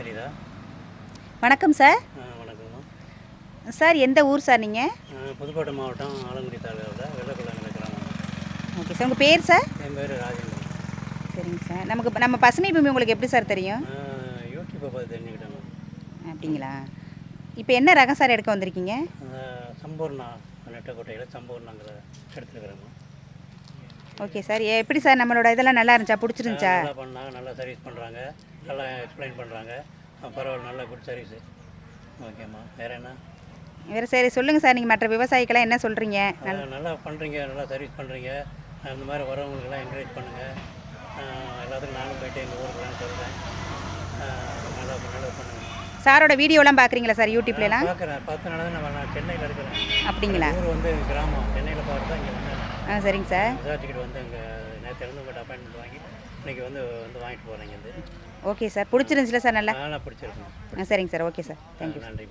தெரியுதா? வணக்கம் சார். வணக்கம்மா. சார் எந்த ஊர் சார் நீங்கள்? புதுக்கோட்டை மாவட்டம் ஆலங்குடி தாலுகாவில் வெள்ளக்குளங்கிற கிராமம். ஓகே சார், உங்கள் பேர் சார்? என் பேர் ராஜேந்திரன். சரிங்க சார். நம்ம பசுமை பூமி உங்களுக்கு எப்படி சார் தெரியும்? யூடியூப்பை பார்த்து தெரிஞ்சுக்கிட்டேன். அப்படிங்களா? இப்போ என்ன ரகம் சார் எடுக்க வந்திருக்கீங்க? சம்பூர்ணா நெட்டக்கோட்டையில் சம்பூர்ணாங்கிற எடுத்துருக்குறேம்மா. Okay sir. எப்படி சார் நம்மளோட இதெல்லாம் நல்லா இருந்துச்சா, பிடிச்சிருந்துச்சா? நல்லா பண்ணாங்க, நல்லா சர்வீஸ் பண்ணுறாங்க, நல்லா எக்ஸ்பிளைன் பண்ணுறாங்க. பரவாயில்ல, நல்ல குட் சர்வீஸு. ஓகேம்மா. வேறு என்ன? வேறு சரி சொல்லுங்கள் சார். நீங்கள் மற்ற விவசாயிக்கெல்லாம் என்ன சொல்கிறீங்க? நல்லா பண்ணுறீங்க, நல்லா சர்வீஸ் பண்ணுறீங்க. அந்த மாதிரி வரவங்களுக்கெல்லாம் என்கரேஜ் பண்ணுங்கள். எல்லாத்துக்கும் நானும் போய்ட்டு எங்கள் ஊருக்குலாம் சொல்கிறேன். நல்லா பண்ணுங்கள். சாரோட வீடியோலாம் பார்க்குறீங்களா சார் யூடியூப்லாம்? பார்க்குறேன். 10 நாள் தான் நான் சென்னையில் இருக்கிறேன். அப்படிங்களா? ஊர் வந்து கிராமம். சென்னையில் பார்த்து தான் இங்கே வந்தேன். சரிங்க சார். விசாரிச்சுக்கிட்டு வந்து இங்கே நேற்று உங்கள்கிட்ட அப்பாயின்மெண்ட் வாங்கி இன்றைக்கி வந்து வாங்கிட்டு போகிறேன் இங்கேருந்து. Okay sir. பிடிச்சிருந்துச்சுல சார்? நல்லா பிடிச்சிருக்கேன். சரிங்க சார். Okay sir. தேங்க்யூ. நன்றி.